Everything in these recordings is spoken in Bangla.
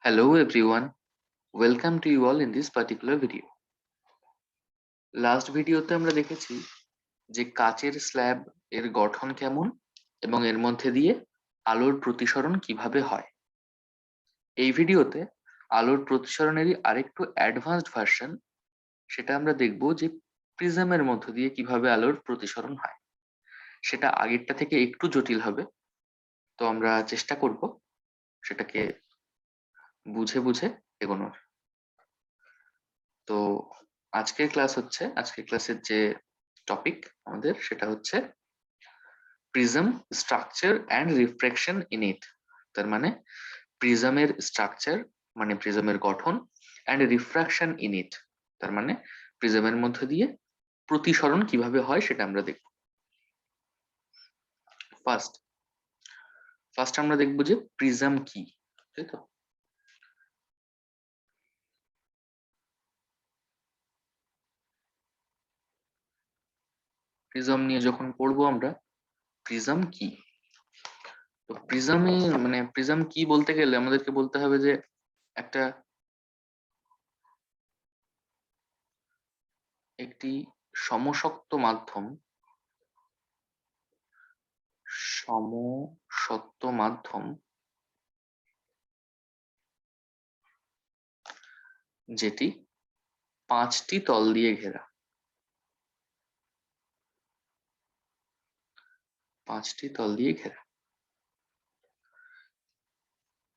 Hello everyone, welcome to you all in this particular video. Last ভিডিওতে আমরা দেখেছি যে কাচের স্ল্যাব এর গঠন কেমন এবং এর মধ্যে দিয়ে আলোর প্রতিসরণ কিভাবে হয়। এই ভিডিওতে আলোর প্রতিসরণেরই আরেকটু অ্যাডভান্সড ভার্সন, সেটা আমরা দেখব যে প্রিজমের মধ্য দিয়ে কিভাবে আলোর প্রতিসরণ হয়। সেটা আগেরটা থেকে একটু জটিল হবে, তো আমরা চেষ্টা করব সেটাকে বুঝে বুঝে এগোনোর। তো আজকের ক্লাসের যে টপিক আমাদের সেটা হচ্ছে prism structure and refraction in it. তার মানে প্রিজমের স্ট্রাকচার মানে প্রিজমের গঠন, অ্যান্ড রিফ্র্যাকশন ইন ইট তার মানে প্রিজমের মধ্যে দিয়ে প্রতিসরণ কিভাবে হয় সেটা আমরা দেখব। ফার্স্ট আমরা দেখব যে প্রিজম কি, তাই তো। প্রিজম নিয়ে যখন পড়বো আমরা, প্রিজম কি, তো প্রিজমে মানে প্রিজম কি বলতে গেলে আমাদেরকে বলতে হবে যে একটা একটি সমসত্ব মাধ্যম যেটি 5টি তল দিয়ে ঘেরা। 5টি তল দিয়ে ঘেরা।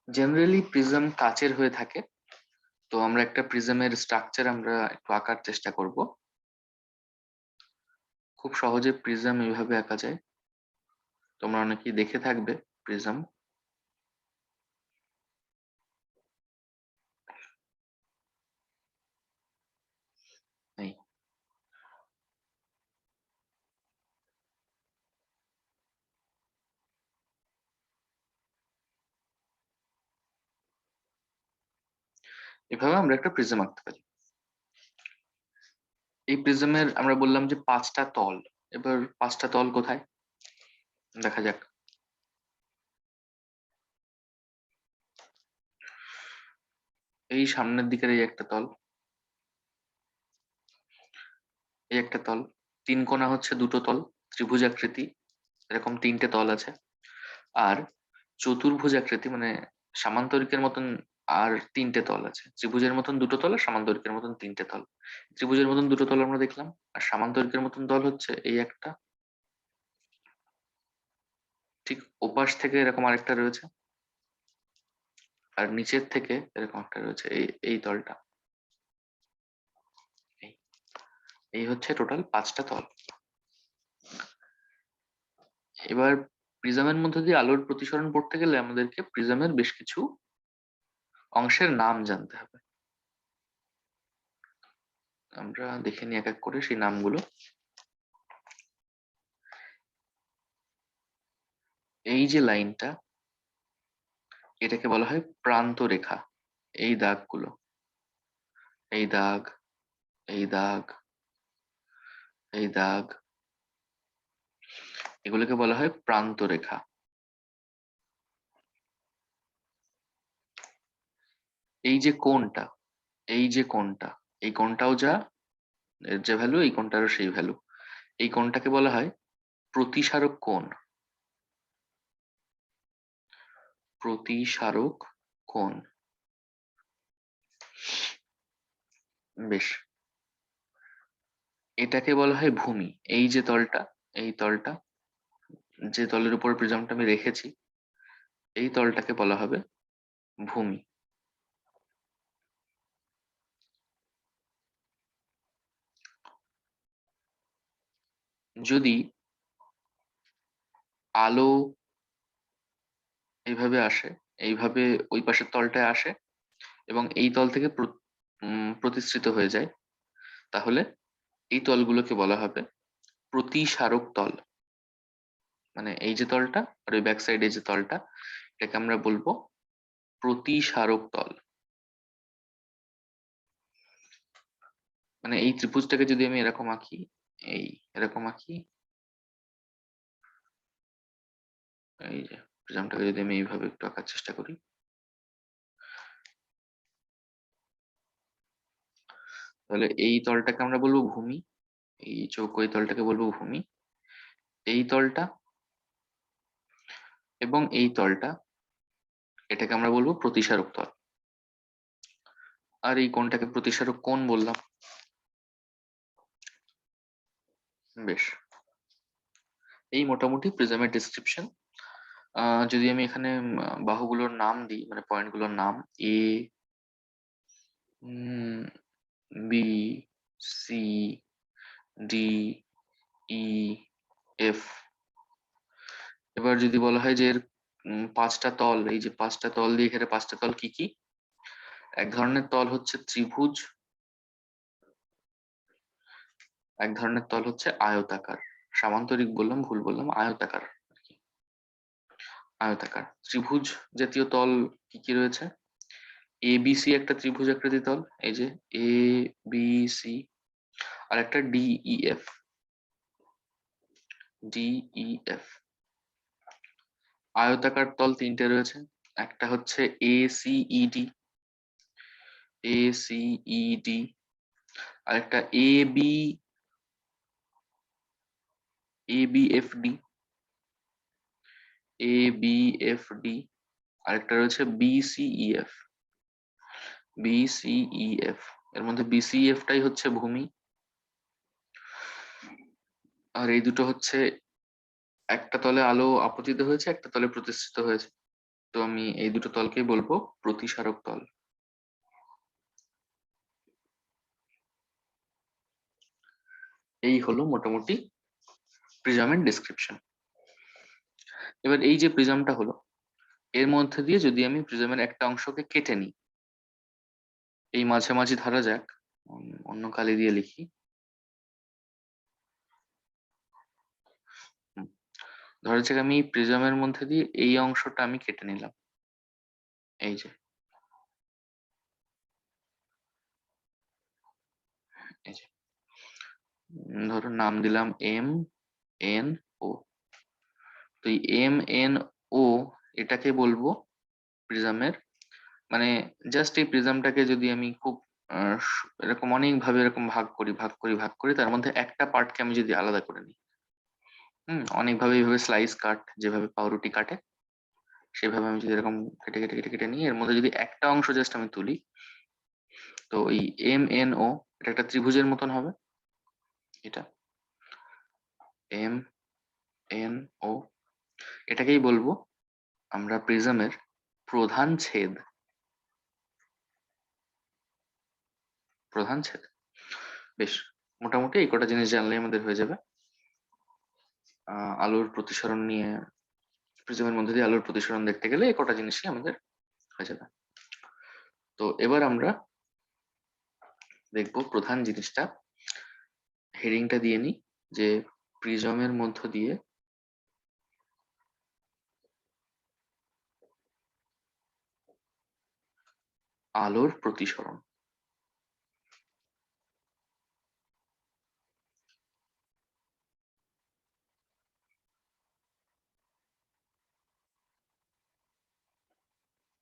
জেনারেলি প্রিজম কাচের হয়ে থাকে, তো আমরা একটা প্রিজমের স্ট্রাকচার আমরা একটু আঁকার চেষ্টা করব। খুব সহজে প্রিজম এইভাবে আঁকা যায়, তোমরা অনেকেই দেখে থাকবে প্রিজম। এই এভাবে আমরা একটা প্রিজম আঁকতে পারি। এই প্রিজমের আমরা বললাম যে 5টা তল, এবার 5টা তল কোথায় দেখা যাক। এই সামনের দিকের এই একটা তল, এই একটা তল, 3 কোণা হচ্ছে 2টো তল, ত্রিভুজ আকৃতি এরকম 3টে তল আছে। আর চতুর্ভুজ আকৃতি মানে সামান্তরিকের মতন আর 3টে তল আছে। ত্রিভুজের মতন 2টো তল আর সামান্তরিকের মতন 3টে তল। ত্রিভুজের মতন 2টো তল আমরা দেখলাম, আর সামান্তরিকের মতন তল হচ্ছে এই একটা, ঠিক ওপাশ থেকে এরকম আরেকটা রয়েছে, আর নিচের থেকে এরকম একটা রয়েছে, এই এই তলটা। এই এই হচ্ছে টোটাল 5টা তল। এবার প্রিজমের মধ্যে দিয়ে আলোর প্রতিসরণ পড়তে গেলে আমাদেরকে প্রিজমের বেশ কিছু অংশের নাম জানতে হবে। আমরা দেখে নিই এক এক করে সেই নামগুলো। এই যে লাইনটা, এটাকে বলা হয় প্রান্ত রেখা। এই দাগগুলো, এই দাগ, এই দাগ, এই দাগ, এগুলোকে বলা হয় প্রান্ত রেখা। এই যে কোণটা, এই যে কোণটা, এই কোণটাও যা এর যে ভ্যালু, এই কোণটারও সেই ভ্যালু। এই কোণটাকে বলা হয় প্রতিসারক কোণ। প্রতিসারক কোণ। বেশ, এটাকে বলা হয় ভূমি। এই যে তলটা, এই তলটা, যে তলের উপর প্রিজমটা আমি রেখেছি, এই তলটাকে বলা হবে ভূমি। যদি আলো এইভাবে আসে, এইভাবে ওই পাশের তলটায় আসে এবং এই তল থেকে প্রতিসৃত হয়ে যায়, তাহলে এই তলগুলোকে বলা হবে প্রতিসারক তল। মানে এই যে তলটা আর ওই ব্যাক সাইডে যে তলটা, এটাকে আমরা বলবো প্রতিসারক তল। মানে এই ত্রিভুজটাকে যদি আমি এরকম আঁকি, এই এরকম আঁকি, এই যে প্রিজমটাকে যদি আমি এইভাবে একটু আঁকার চেষ্টা করি, তাহলে এই তলটাকে আমরা বলবো ভূমি, এই চৌকো এই তলটাকে বলবো ভূমি, এই তলটা এবং এই তলটা এটাকে আমরা বলবো প্রতিসারক তল। আর এই কোণটাকে প্রতিসারক কোণ বললাম। বেশ, এই মোটামুটি প্রিজমের ডেসক্রিপশন। যদি আমি এখানে বাহুগুলোর নাম দিই, মানে পয়েন্টগুলোর নাম এ, B, C, D, E, F. এবার যদি বলা হয় যে এর পাঁচটা তল, এই যে পাঁচটা তল দিয়ে ঘেরে পাঁচটা তল কি কি? এক ধরনের তল হচ্ছে ত্রিভুজ, এক ধরনের তল হচ্ছে আয়তাকার। সামান্তরিক বললাম, ভুল বললাম, আয়তাকার আর কি। আয়তাকার ত্রিভুজ জাতীয় তল কি কি রয়েছে? এ বি সি একটা ত্রিভুজ আকৃতি তল, এই যে এ বি সি, আর একটা D E F, D E F. আয়তাকার তল তিনটে রয়েছে, একটা হচ্ছে A C E D, A C E D, আর একটা A B, A B F D, A B F D, আর একটা রয়েছে B C E F, B C E F. এর মধ্যে বি সি এফ টাই হচ্ছে ভূমি, আর এই দুটো হচ্ছে একটা তলে আলো আপতিত হয়েছে, একটা তলে প্রতিষ্ঠিত হয়েছে। তো আমি এই দুটো তলকেই বলবো প্রতিসারক তল। এই হলো মোটামুটি প্রিজমের ডেসক্রিপশন। এবার এই যে প্রিজমটা হলো, এর মধ্যে দিয়ে যদি আমি প্রিজমের একটা অংশকে কেটে নিই, এই মাঝামাঝি ধরা যাক, অন্য কালি দিয়ে লিখি, ধরা যাক আমি প্রিজমের মধ্যে দিয়ে এই অংশটা আমি কেটে নিলাম, এই যে, এই যে, ধরো নাম দিলাম এম এন ও। তো এই এম এন ও এটাকে বলবো প্রিজমের, মানে জাস্ট এই প্রিজমটাকে যদি আমি খুব এরকম অনেক ভাবে এরকম ভাগ করি, তার মধ্যে একটা পার্টকে আমি যদি আলাদা করে নিই, অনেক ভাবে এইভাবে স্লাইস কাট, যেভাবে পাউরুটি কাটে সেভাবে আমি যদি এরকম কেটে কেটে কেটে কেটে নিই, এর মধ্যে যদি একটা অংশ জাস্ট আমি তুলি, তো এই এম এন ও এটা একটা ত্রিভুজের মতন হবে। এটা এম এন ও, এটাকেই বলবো আমরা প্রিজমের প্রধান ছেদ। প্রধান ছেদ। বেশ, মোটামুটি এই কটা জিনিস জানলে আমাদের হয়ে যাবে আলোর প্রতিসরণ নিয়ে। প্রিজমের মধ্যে দিয়ে আলোর প্রতিসরণ দেখতে গেলে এই কটা জিনিসই আমাদের হয়ে যাবে। তো এবার আমরা দেখবো প্রধান জিনিসটা, হেডিংটা দিয়ে নিই যে প্রিজমের মধ্য দিয়ে আলোর প্রতিসরণ।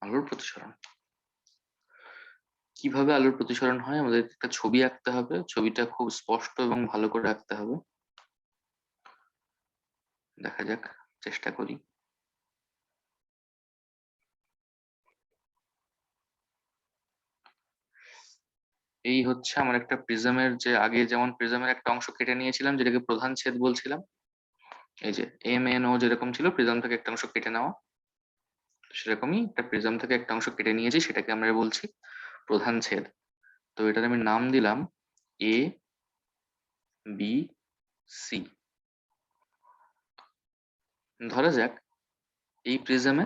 আলোর প্রতিসরণ কিভাবে আলোর প্রতিসরণ হয়, আমাদের একটা ছবি আঁকতে হবে, ছবিটা খুব স্পষ্ট এবং ভালো করে আঁকতে হবে। দেখা যাক, চেষ্টা করি। এই হচ্ছে আমার একটা প্রিজমের, যে আগে যেমন প্রিজমের একটা অংশ কেটে নিয়েছিলাম যেটাকে প্রধান ছেদ বলছিলাম, এই যে এম এন ও যেরকম ছিল প্রিজম থেকে একটা অংশ কেটে নেওয়া, সেরকমই একটা প্রিজম থেকে একটা অংশ কেটে নিয়েছি, সেটাকে আমরা বলছি প্রধান ছেদ। তো এটার আমি নাম দিলাম এ বি সি। ধরা যাক এই প্রিজমে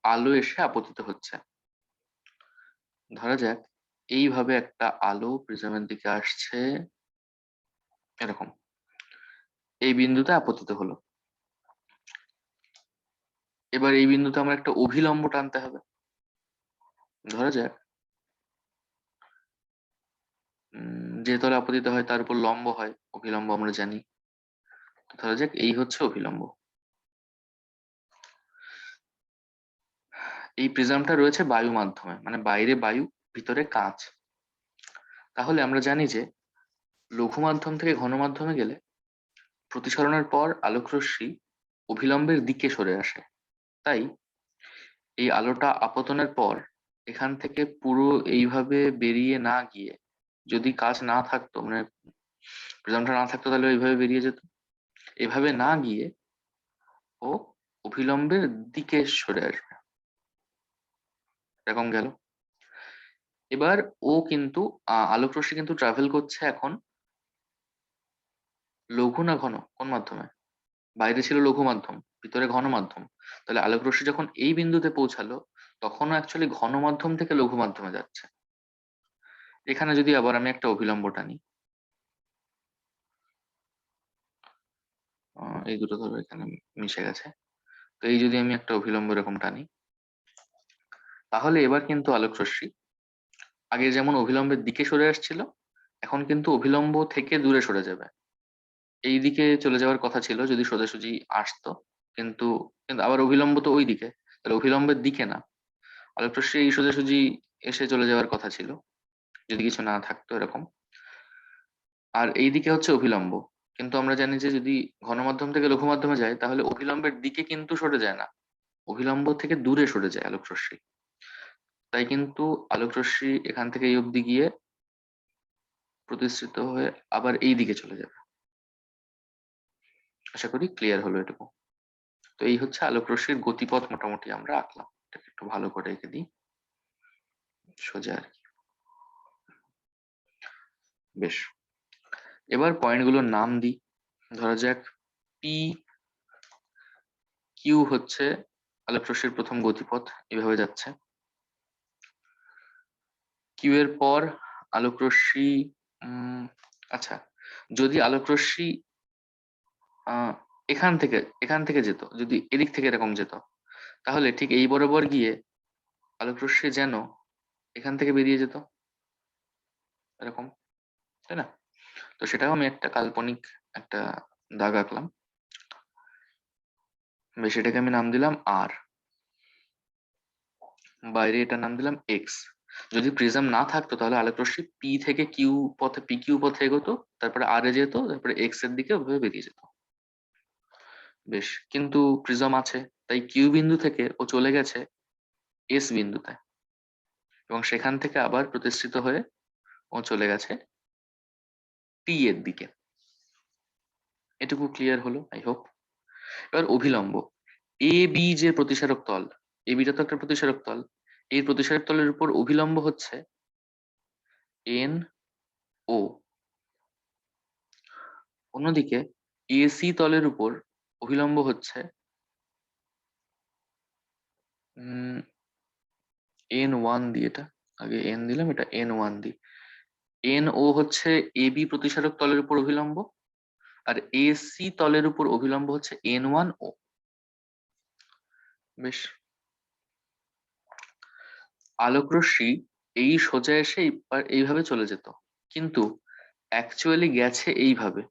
আলো এসে আপতিত হচ্ছে, ধরা যাক এইভাবে একটা আলো প্রিজমের দিকে আসছে, এরকম এই বিন্দুতে আপতিত হলো। এবার এই বিন্দুতে আমার একটা অভিলম্ব টানতে হবে। ধরা যাক যে তলে আপতিত হয় তার উপর লম্ব হয়, অভিলম্ব আমরা জানি। ধরা যাক এই হচ্ছে অভিলম্ব। এই প্রিজমটা রয়েছে বায়ু মাধ্যমে, মানে বাইরে বায়ু ভিতরে কাঁচ। তাহলে আমরা জানি যে লঘু মাধ্যম থেকে ঘন মাধ্যমে গেলে প্রতিসরণের পর আলোকরশ্মি অভিলম্বের দিকে সরে আসে। তাই এই আলোটা আপতনের পর এখান থেকে পুরো এইভাবে বেরিয়ে না গিয়ে, যদি কাঁচ না থাকতো মানে প্রিজমটা না থাকতো তাহলে এইভাবে বেরিয়ে যেত, এভাবে না গিয়ে ও অভিলম্বের দিকে সরে আসবে, এরকম গেল। এবার ও কিন্তু আলোক রশ্মি কিন্তু ট্রাভেল করছে এখন লঘু না ঘন, কোন মাধ্যমে? বাইরে ছিল লঘু মাধ্যম, ভিতরে ঘন মাধ্যম। তাহলে আলোক রশ্মি যখন এই বিন্দুতে পৌঁছালো তখনও অ্যাকচুয়ালি ঘন মাধ্যম থেকে লঘু মাধ্যমে যাচ্ছে। এখানে যদি আবার আমি একটা অভিলম্ব টানি, এই দুটো ধরো এখানে মিশে গেছে, তো এই যদি আমি একটা অভিলম্ব এরকম টানি, তাহলে এবার কিন্তু আলোক রশ্মি আগে যেমন অভিলম্বের দিকে সরে আসছিল, এখন কিন্তু অভিলম্ব থেকে দূরে সরে যাবে। এই দিকে চলে যাওয়ার কথা ছিল যদি সোজাসুজি আসতো, কিন্তু কিন্তু আবার অভিলম্ব তো ওই দিকে, তাহলে অভিলম্বের দিকে না, আলোক রশ্মি এই সোজাসুজি এসে চলে যাওয়ার কথা ছিল যদি কিছু না থাকতো এরকম। আর এই দিকে হচ্ছে অভিলম্ব, কিন্তু আমরা জানি যে যদি ঘন মাধ্যম থেকে লঘু মাধ্যমে যায় তাহলে অভিলম্বের দিকে কিন্তু সরে যায় না, অভিলম্ব থেকে দূরে সরে যায় আলোক রশ্মি। তাই কিন্তু আলোক রশ্মি এখান থেকে এই অবধি গিয়ে প্রতিসৃত হয়ে আবার এই দিকে চলে যাবে। আশা করি ক্লিয়ার হলো এটুকু। তো এই হচ্ছে আলোক রশ্মির গতিপথ, মোটামুটি আমরা আঁকলাম। এটাকে একটু ভালো করে এঁকে দিই, সোজা আর কি। বেশ, এবার পয়েন্টগুলোর নাম দিই। ধরা যাক পি কিউ হচ্ছে আলোক রশ্মির প্রথম গতিপথ, এভাবে যাচ্ছে। কিউ এর পর আলোক রশ্মি আচ্ছা, যদি আলোক রশ্মি আহ এখান থেকে যেত, যদি এদিক থেকে এরকম যেত, তাহলে ঠিক এই বরাবর গিয়ে আলোক রশ্মি যেন এখান থেকে বেরিয়ে যেত এরকম, তাই না? তো সেটাও আমি একটা কাল্পনিক একটা দাগ আঁকলাম। বেশ, এটাকে আমি নাম দিলাম আর, বাইরে এটা নাম দিলাম এক্স। যদি প্রিজম না থাকতো তাহলে আলোক রশ্মি পি থেকে কিউ পথে, পি কিউ পথে এগোতো, তারপরে আর এ যেত, তারপরে এক্স এর দিকে ওভাবে বেরিয়ে যেত। বেশ, কিন্তু প্রিজম আছে, তাই কিউ বিন্দু থেকে ও চলে গেছে এস বিন্দুতে, এবং সেখান থেকে আবার প্রতিষ্ঠিত হয়ে ও চলে গেছে টি এর দিকে। এটুকু ক্লিয়ার হলো আই হোপ। এবার অভিলম্ব, এ বি যে প্রতিসারক তল, এ বিটা তো একটা প্রতিসারক তল, এই প্রতিসারক তলের উপর অভিলম্ব হচ্ছে এন ও। অন্যদিকে এসি তলের উপর অভিলম্ব হচ্ছে এন ওয়ান দিয়ে, এটা আগে এন দিলাম, এটা এন ওয়ান দিই। এন ও হচ্ছে এ বি প্রতিসারক তলের উপর অভিলম্ব, আর এসি তলের উপর অভিলম্ব হচ্ছে এন ওয়ান ও। বেশ, আলোক রশ্মি এই সোজা এসে এইভাবে চলে যেত, কিন্তু অ্যাকচুয়ালি গেছে এইভাবে,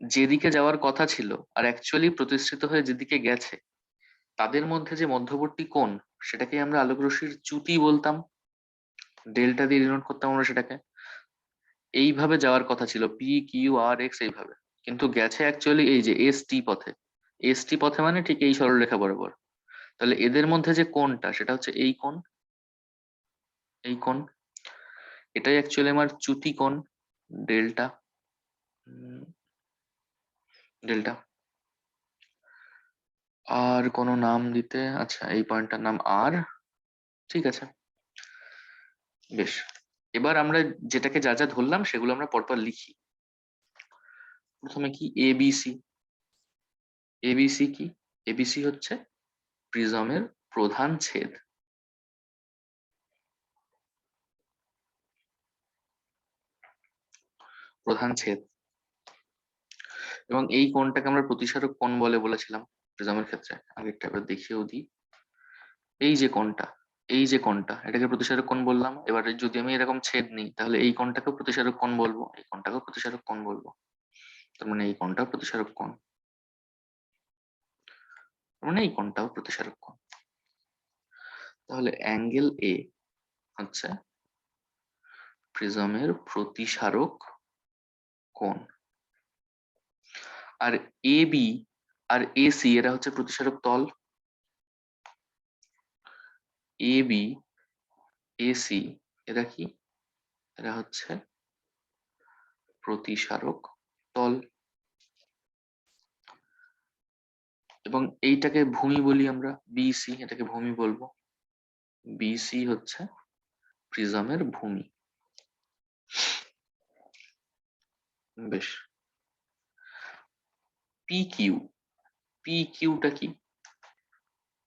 যেদিকে যাওয়ার কথা ছিল আর অ্যাকচুয়ালি প্রতিষ্ঠিত হয়ে যেদিকে গেছে তাদের মধ্যে যে মধ্যবর্তী কোণ, সেটাকে আমরা আলোক রশ্মির চ্যুতি বলতাম, ডেল্টা দিয়ে ডিনোট করতাম আমরা সেটাকে। এইভাবে যাওয়ার কথা ছিল পি কিউ আর এক্স এইভাবে, কিন্তু গেছে অ্যাকচুয়ালি এই যে এস টি পথে। এস টি পথে মানে ঠিক এই সরলরেখা বরাবর। তাহলে এদের মধ্যে যে কোণটা সেটা হচ্ছে এই কোণ, এই কোণ, এটাই অ্যাকচুয়ালি আমার চ্যুতি কোণ, ডেল্টা, ডেল্টা। আর কোনো নাম দিতে, আচ্ছা এই পয়েন্টটার নাম আর, ঠিক আছে। বেশ, এবার আমরা যেটাকে যা যা ধরলাম সেগুলো আমরা পরপর লিখি। প্রথমে কি এবিসি, এবিসি কি? এবিসি হচ্ছে প্রিজমের প্রধান ছেদ, প্রধান ছেদ। এবং এই কোণটাকে আমরা প্রতিসারক কোণ বলে বলেছিলাম প্রিজমের ক্ষেত্রে, আগেরটা এবার দেখিয়েও দিই। এই যে কোণটা, এই যে কোণটা, এটাকে প্রতিসারক কোণ বললাম। এবারে যদি আমি এরকম ছেদ নিই তাহলে এই কোণটাকেও প্রতিসারক কোণ বলবো, এই কোণটাকেও প্রতিসারক কোণ বলবো, তার মানে এই কোণটাও প্রতিসারক কোণ, তার মানে এই কোণটাও প্রতিসারক কোণ। তাহলে অ্যাঙ্গেল এ হচ্ছে প্রিজমের প্রতিসারক কোণ। আর A B R A C এরা হচ্ছে প্রতিসারক তল। এ বি এ সি এরা কি? এরা হচ্ছে প্রতিসারক তল। এবং এইটাকে ভূমি বলি আমরা, বিসি, এটাকে ভূমি বলবো। বিসি হচ্ছে প্রিজমের ভূমি। বেশ। পি কিউ, পি কিউটা কি?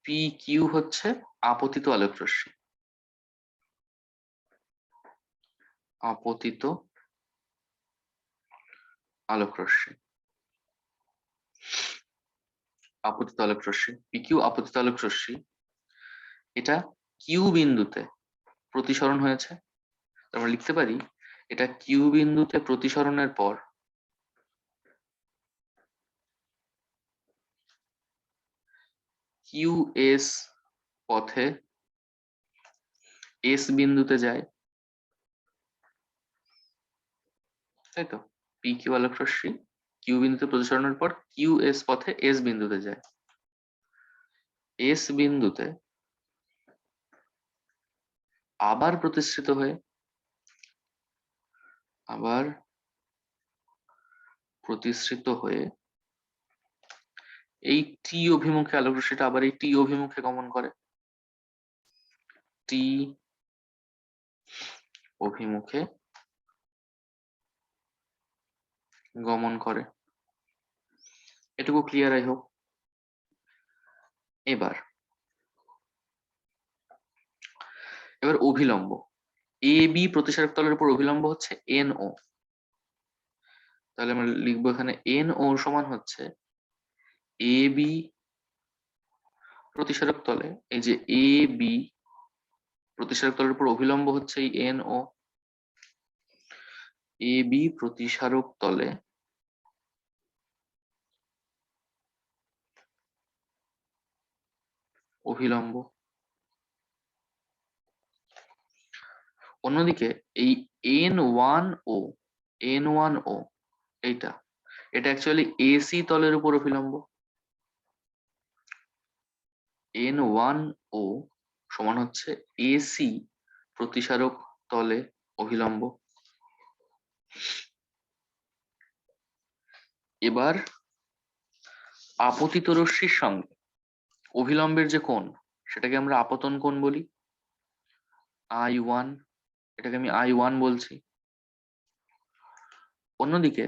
পি কিউ হচ্ছে আপতিত আলোক রশ্মি। আপতিত আলোক রশ্মি, আপতিত আলোক রশ্মি, পি কিউ আপতিত আলোক রশ্মি। এটা কিউ বিন্দুতে প্রতিসরণ হয়েছে। আমরা লিখতে পারি এটা কিউ বিন্দুতে প্রতিসরণের পর কিউ এস পথে এস বিন্দুতে যায়, তাই তো? পি কিউ আলোক রশ্মি কিউ বিন্দুতে প্রতিসরণের পর কিউ এস পথে এস বিন্দুতে যায়। এস বিন্দুতে আবার প্রতিসৃত হয়ে, আবার প্রতিসৃত হয়ে এই টি অভিমুখে আলোক রশ্মিটা আবার এই টি অভিমুখে গমন করে। টি অভিমুখে গমন করে। এটুকু ক্লিয়ার আই হোক। এবার এবার অভিলম্ব, এ বি প্রতিসারক তলের উপর অভিলম্ব হচ্ছে এন ও। তাহলে আমরা লিখবো এখানে এন ও সমান হচ্ছে এ বি প্রতিসারক তলে, এই যে এ বি প্রতিসারক তলের উপর অভিলম্ব হচ্ছে এই এন ও। এ বি প্রতিসারক তলে অভিলম্ব। অন্যদিকে এই এন ওয়ান ও, এন ওয়ান ও এইটা, এটা অ্যাকচুয়ালি এসি তলের উপর অভিলম্ব। এন ওয়ান ও সমান হচ্ছে এসি প্রতিসারক তলে অভিলম্ব। এবার আপতিত রশ্মির সঙ্গে অভিলম্বের যে কোণ, সেটাকে আমরা আপতন কোণ বলি, আই ওয়ান। এটাকে আমি আই ওয়ান বলছি। অন্যদিকে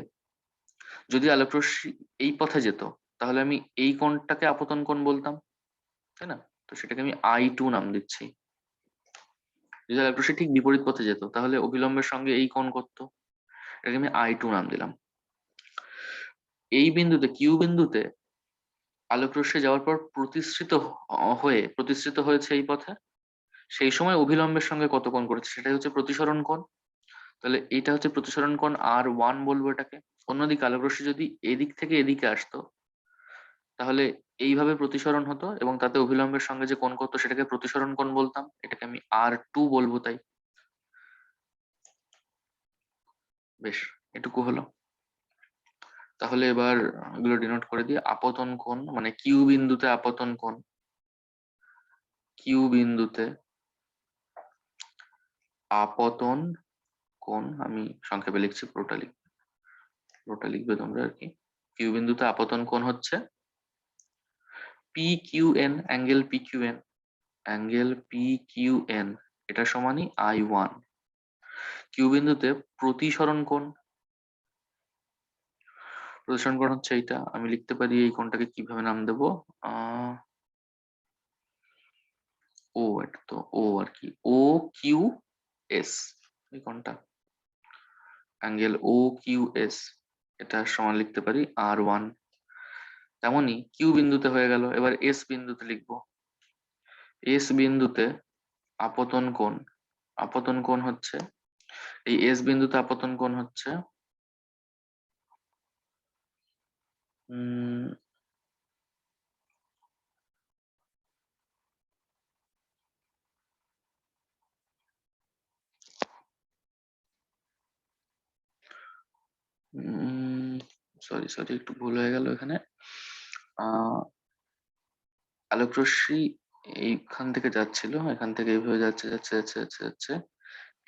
যদি আলোক রশ্মি এই পথে যেত, তাহলে আমি এই কোণটাকে আপতন কোণ বলতাম, তাই না? তো সেটাকে আমি আই টু নাম দিচ্ছি। যদি আলোক রশ্মি ঠিক বিপরীত পথে যেত, তাহলে অভিলম্বের সঙ্গে এই কোণ করতো, এটাকে আমি আই টু নাম দিলাম। এই বিন্দুতে, কিউ বিন্দুতে আলোক রশ্মি যাওয়ার পর প্রতিসৃত হয়েছে এই পথে, সেই সময় অভিলম্বের সঙ্গে কত কোণ করেছে সেটাই হচ্ছে প্রতিসরণ কোণ। তাহলে এটা হচ্ছে প্রতিসরণ কোণ আর ওয়ান বলবো এটাকে। অন্যদিকে আলোক রশ্মি যদি এদিক থেকে এদিকে আসতো, তাহলে এইভাবে প্রতিসরণ হতো এবং তাতে অভিলম্বের সঙ্গে যে কোণ করতো সেটাকে প্রতিসরণ কোণ বলতাম। এটাকে আমি আর টু বলবো তাই। বেশ, এটুকু হলো। তাহলে এবার এগুলো ডিনোট করে দিই। আপতন কোণ মানে কিউ বিন্দুতে আপতন কোণ, কিউ বিন্দুতে আপতন কোণ, আমি সংক্ষেপে লিখছি, পুরোটা লিখবে তোমরা আর কি। কিউ বিন্দুতে আপতন কোণ হচ্ছে P Q N, angle P Q N, angle P Q N, এটা সমানই আই ওয়ান। কিউ বিন্দুতে প্রতিসরণ কোণ, প্রতিসরণ কোণ হচ্ছে এইটা। আমি লিখতে পারি এই কোণটাকে কিভাবে নাম দেবো, ও, এটা তো ও আর কি, ও কিউ এস, এই কোণটা অ্যাঙ্গেল ও কিউ এস, এটা সমান লিখতে পারি আর ওয়ান। তেমনই কিউ বিন্দুতে হয়ে গেল। এবার এস বিন্দুতে লিখবো। এস বিন্দুতে আপতন কোণ, আপতন কোণ হচ্ছে এই এস বিন্দুতে আপতন কোণ হচ্ছে উম সরি সরি একটু ভুল হয়ে গেল এখানে। আলোক রশ্মি এইখান থেকে যাচ্ছিল, এখান থেকে এইভাবে যাচ্ছে যাচ্ছে যাচ্ছে যাচ্ছে যাচ্ছে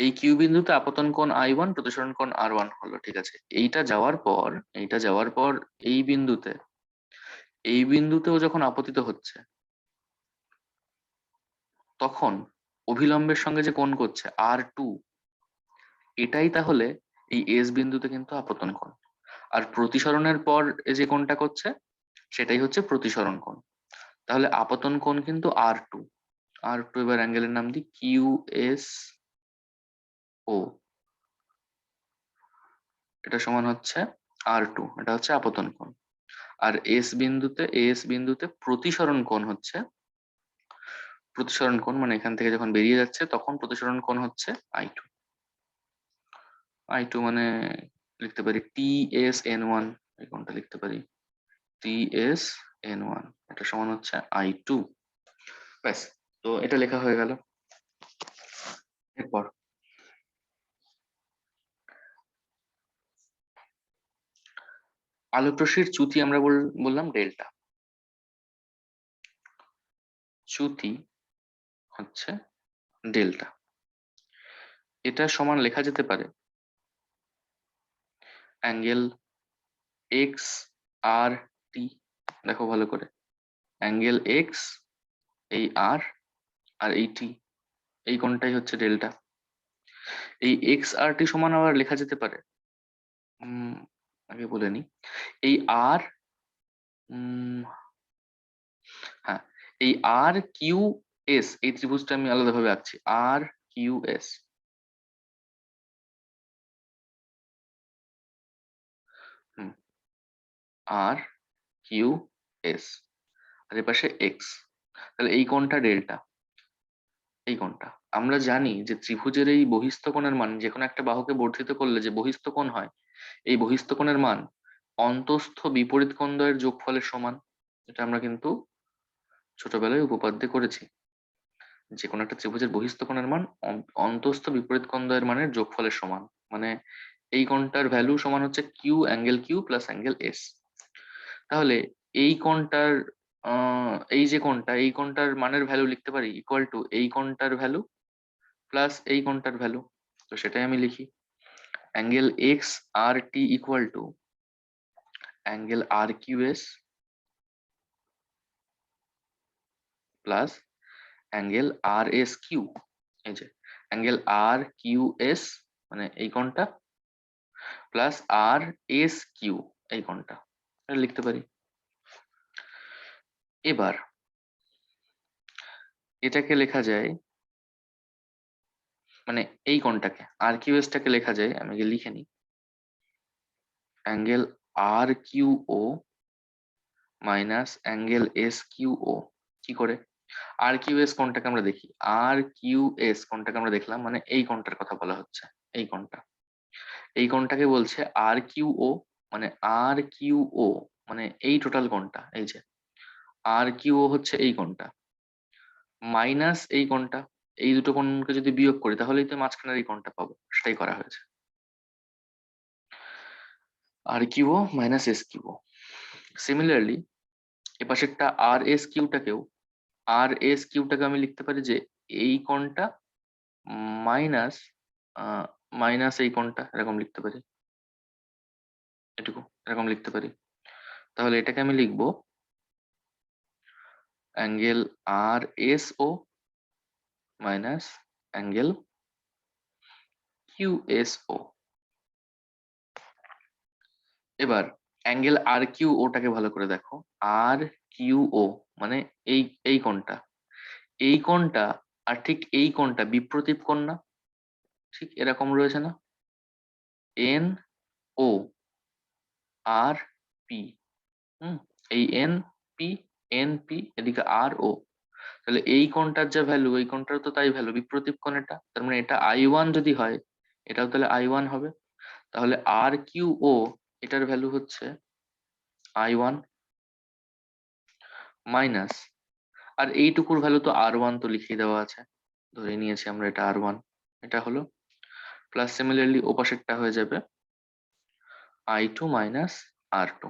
এই কিউ বিন্দুতে আপতন কোণ I1, প্রতিসরণ কোণ R1 হলো, ঠিক আছে। এইটা যাওয়ার পর এই বিন্দুতে, এই বিন্দুতেও যখন আপতিত হচ্ছে তখন অভিলম্বের সঙ্গে যে কোণ করছে R2, এটাই তাহলে এই এস বিন্দুতে কিন্তু আপতন কোণ। আর প্রতিসরণের পর যে কোণটা করছে সেটাই হচ্ছে প্রতিসরণ কোণ। তাহলে আপতন কোণ কিন্তু R2। এবার অ্যাঙ্গেলের নাম দিই QSO, এটা সমান হচ্ছে R2, এটা হচ্ছে আপতন কোণ। আর এস বিন্দুতে প্রতিসরণ কোণ মানে এখান থেকে যখন বেরিয়ে যাচ্ছে তখন প্রতিসরণ কোণ হচ্ছে I2। মানে লিখতে পারি TSN1, এই কোণটা লিখতে পারি TSN1, এটা সমান হচ্ছে I2। ব্যাস, তো এটা লেখা হয়ে গেল। এরপর আলোক রশ্মির চ্যুতি আমরা বললাম ডেল্টা, চ্যুতি হচ্ছে ডেল্টা। এটা সমান লেখা যেতে পারে অ্যাঙ্গেল এক্স আর টি। দেখো ভালো করে, অ্যাঙ্গেল এক্স এই আর, আর এই টি, এই কোণটাই হচ্ছে ডেল্টা। এই এক্স আর টি সমান আবার লেখা যেতে পারে, আগে বলে নি, এই আর, হ্যাঁ, এই আর কিউ এস, এই ত্রিভুজটা আমি আলাদাভাবে আঁকছি, আর কিউ এস, আর কিউ এস, আর এর পাশে এক্স, তাহলে এই কোণটা ডেল্টা। এই কোণটা আমরা জানি যে ত্রিভুজের এই বহিস্থ কোণের মান, যে কোনো একটা বাহুকে বর্ধিত করলে যে বহিস্থ কোণ হয়, এই বহিস্থ কোণের মান অন্তস্থ বিপরীত কোণদ্বয়ের যোগফলের সমান। এটা আমরা কিন্তু ছোটবেলায় উপপাদ্যে করেছি, যে কোনো একটা ত্রিভুজের বহিস্থ কোণের মান অন্তস্থ বিপরীত কোণদ্বয়ের মানের যোগফলের সমান। মানে এই কোণটার ভ্যালু সমান হচ্ছে Q angle Q plus angle S. তাহলে এই কোণটার এই যে কোণটা, এই কোণটার মানের ভ্যালু লিখতে পারি ইকুয়াল টু এই কোণটার ভ্যালু প্লাস এই কোণটার ভ্যালু। তো সেটাই আমি লিখি, angle X R T equals to angle R Q S plus angle R S Q. এই যে অ্যাঙ্গেল আর কিউ এস মানে এই কোণটা প্লাস আর এস কিউ, এই কোণটা, এটা লিখতে পারি। এবার এটাকে লেখা যায়, মানে এই কোণটাকে আর কিউ এস টাকে লেখা যায়, আমি আগে লিখে নিই, অ্যাঙ্গেল আর কিউ ও মাইনাস অ্যাঙ্গেল এস কিউ ও। কি করে? আর কিউ এস কোণটাকে আমরা দেখি, আর কিউ এস কোণটাকে আমরা দেখলাম, মানে এই কোণটার কথা বলা হচ্ছে, এই কোণটা, এই কোণটাকে বলছে আর কিউ ও, মানে আর কিউ ও মানে এই টোটাল কোণটা, এই যে আর কিউ ও হচ্ছে এই কোণটা, মাইনাস এই কোণটা, এই দুটো কোণকে যদি বিয়োগ করি তাহলেই তো মাঝখানের এই কোণটা পাবো, সেটাই করা হয়েছে, আর কিউ ও মাইনাস এস কিউ ও। সিমিলারলি এপাশেরটা আর এস কিউটাকে আমি লিখতে পারি যে এই কোণটা মাইনাস মাইনাস এই কোণটা, এরকম লিখতে পারি, এটুকু এরকম লিখতে পারি। তাহলে এটাকে আমি লিখবো angle R S O minus angle Q S O. এবার অ্যাঙ্গেল আর কিউ ওটাকে ভালো করে দেখো, আর কিউ ও মানে এই এই কোণটা, এই কোণটা আর ঠিক এই কোণটা বিপ্রতীপ কোণ না? ঠিক এরকম রয়েছে না, এন ও আর পি, এই এন পি, এন পি এদিকে আর ও, তাহলে এই কোণটার যা ভ্যালু এই কোণটার তো তাই ভ্যালু, বিপ্রতীপ কোণ এটা, তার মানে এটা I1 যদি হয় এটাও তাহলে I1 হবে। তাহলে আর কিউ ও এটার ভ্যালু হচ্ছে I1 মাইনাস, আর এইটুকুর ভ্যালু তো R1 তো লিখিয়ে দেওয়া আছে, ধরে নিয়েছি আমরা এটা R1, এটা হলো প্লাস সিমিলারলি ওপাশেরটা হয়ে যাবে I2 মাইনাস R2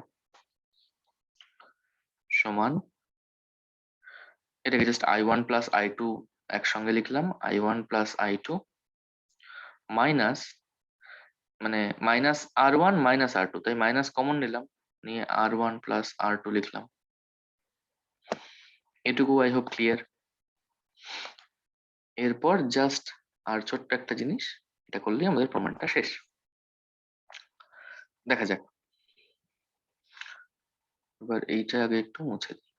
সমান, এটাকে জাস্ট I1 প্লাস I2 একসঙ্গে লিখলাম, I1 প্লাস I2 মাইনাস, মানে মাইনাস R1 মাইনাস R2, তাই মাইনাস কমন নিলাম, নিয়ে R1 প্লাস R2 লিখলাম। এটুকু আই হোপ ক্লিয়ার। এরপর জাস্ট আর ছোট্ট একটা জিনিস, এটা করলেই আমাদের প্রমাণটা শেষ। দেখা যাক, এবার এইটা আগে একটু মুছে দিই।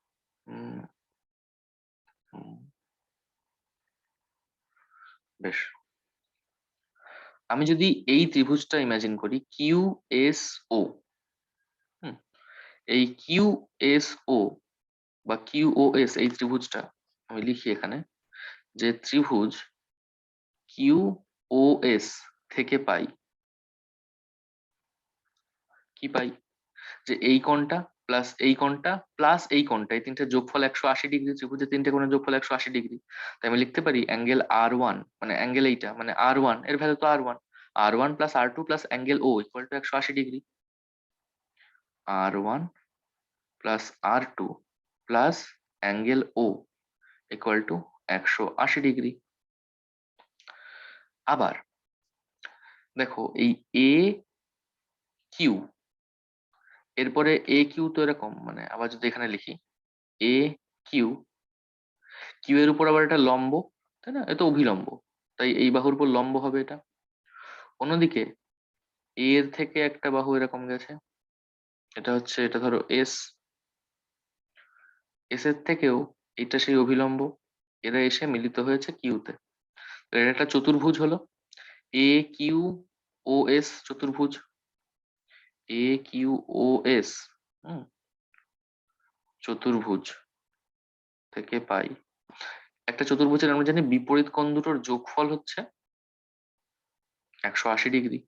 বেশ, আমি যদি এই ত্রিভুজটা ইমাজিন করি কিউ এস ও, এই কিউ এস ও বা কিউ ও এস, এই ত্রিভুজটা আমি লিখি এখানে, যে ত্রিভুজ কিউ ও এস থেকে পাই, কি পাই, যে এই কোণটা প্লাস এই কোণটা প্লাস এই কোণটা, এই তিনটে যোগফল 180 ডিগ্রি, ত্রিভুজের তিনটে কোণের যোগফল 180 ডিগ্রি। তাই আমি লিখতে পারি অ্যাঙ্গেল R1, মানে অ্যাঙ্গেল এইটা মানে R1 এর ভ্যালু তো R1 plus R2 plus angle O equals to 180 degree. R1 plus R2 plus angle O equals to 180 degree. আবার দেখো এই এ কিউ, এরপরে এ কিউ তো এরকম, মানে আবার যদি এখানে লিখি এ কিউ, কিউ এর উপর আবার এটা লম্ব, তাই না, এটা অভিলম্ব, তাই এই বাহুর উপর লম্ব হবে এটা। অন্যদিকে এ এর থেকে একটা বাহু এরকম গেছে, এটা হচ্ছে, এটা ধরো এস, এস এর থেকেও এটা সেই অভিলম্ব, এরা এসে মিলিত হয়েছে কিউতে, তো এটা একটা চতুর্ভুজ হলো, এ কিউ ও এস চতুর্ভুজ, এ কিউ ও এস চতুর্ভুজ থেকে পাই। একটা চতুর্ভুজের আমরা জানি বিপরীত কোণ দুটোর যোগফল হচ্ছে 180 ডিগ্রি।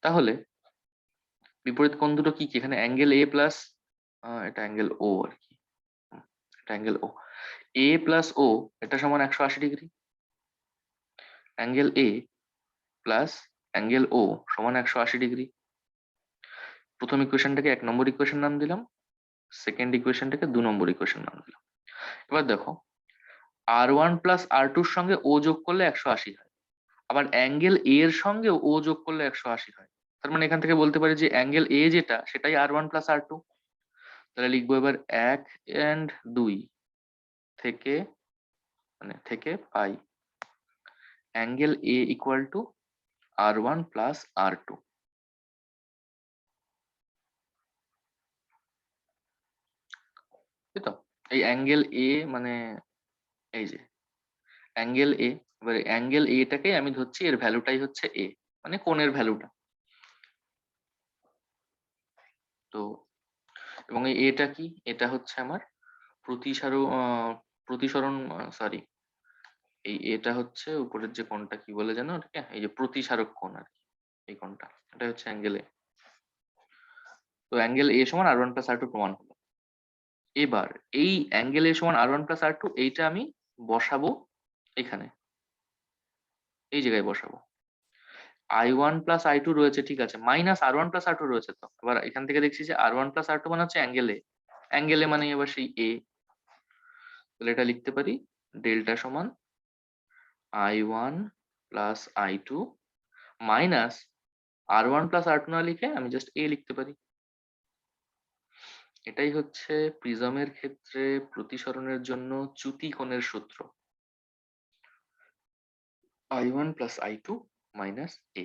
তাহলে বিপরীত কোণ দুটো কি কি, এখানে অ্যাঙ্গেল এ প্লাস, এটা অ্যাঙ্গেল ও আর কি, এটা অ্যাঙ্গেল ও, এ প্লাস ও এটা সমান 180 degree, angle A plus angle O সমান 180 ডিগ্রি। প্রথম ইকুয়েশনটাকে 1 নম্বর ইকুয়েশন নাম দিলাম, সেকেন্ড ইকুয়েশনটাকে 2 নম্বর ইকুয়েশন নাম দিলাম। এবার দেখো R1 প্লাস R2 এর সঙ্গে ও যোগ করলে 180 হয়, আবার অ্যাঙ্গেল এ এর সঙ্গে ও যোগ করলে 180 হয়। তার মানে এখান থেকে বলতে পারি যে অ্যাঙ্গেল এ যেটা সেটাই R1 প্লাস R2। তাহলে লিখবো এবার 1 and 2 থেকে, মানে থেকে পাই angle A equal to R1 plus R2। তো এই অ্যাঙ্গেল এ মানে এই যে অ্যাঙ্গেল এ, এবারে অ্যাঙ্গেল এটাকে আমি ধরছি এর ভ্যালুটাই হচ্ছে এ, মানে কোণের ভ্যালুটা। তো এবং এই এটা কি, এটা হচ্ছে আমার প্রতিসরণ, সরি, এই এটা হচ্ছে উপরের যে কোণটা কি বলে জানো ওটাকে, এই যে প্রতিসারক কোণ আর কি, এই কোণটা, এটা হচ্ছে অ্যাঙ্গেল এ। তো অ্যাঙ্গেল এ সমান R1 প্লাস R2 প্রমাণ হলো। এবার এই অ্যাঙ্গেল এ সমান R1 প্লাস R2 এইটা আমি বসাবো এখানে, এই জায়গায় বসাবো। I1 প্লাস I2 রয়েছে, ঠিক আছে, মাইনাস R1 প্লাস R2 রয়েছে, তো এবার এখান থেকে দেখছি যে R1 প্লাস R2 মানে হচ্ছে অ্যাঙ্গেল এ, অ্যাঙ্গেল এ মানে এবার সেই এ, তাহলে এটা লিখতে পারি ডেল্টা সমান I1 plus I2 minus R1 plus R2 না লিখে আমি জাস্ট এ লিখতে পারি। এটাই হচ্ছে প্রিজমের ক্ষেত্রে প্রতিসরণের জন্য চ্যুতি কোণের সূত্র, I1 প্লাস I2 মাইনাস এ।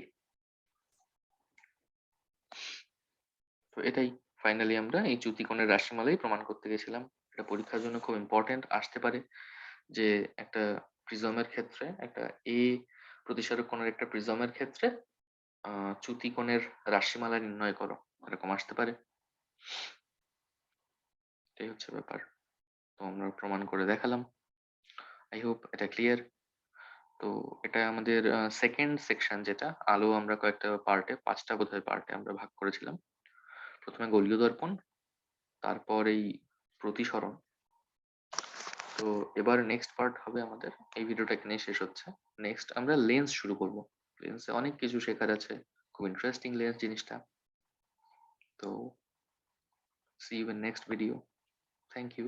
তো এটাই ফাইনালি আমরা এই চ্যুতি কোণের রাশিমালাই প্রমাণ করতে গেছিলাম। এটা পরীক্ষার জন্য খুব ইম্পর্টেন্ট আসতে পারে, যে একটা প্রিজমের ক্ষেত্রে একটা এ প্রতিসারক কোণের একটা প্রিজমের ক্ষেত্রে চ্যুতি কোণের রাশিমালা নির্ণয় করো, এরকম আসতে পারে। এটাই হচ্ছে ব্যাপার, তো আমরা প্রমাণ করে দেখালাম। আই হোপ এটা ক্লিয়ার। তো এটা আমাদের সেকেন্ড সেকশন, যেটা আলো আমরা কয়েকটা পার্টে, 5টা বোধহয় পার্টে আমরা ভাগ করেছিলাম। প্রথমে গোলীয় দর্পণ, তারপর এই প্রতিসরণ। তো এবার নেক্সট পার্ট হবে আমাদের, এই ভিডিওটা এখানেই শেষ হচ্ছে। নেক্সট আমরা লেন্স শুরু করব। লেন্সে অনেক কিছু শেখার আছে, খুব ইন্টারেস্টিং লেন্স জিনিসটা। তো see you in next video. Thank you.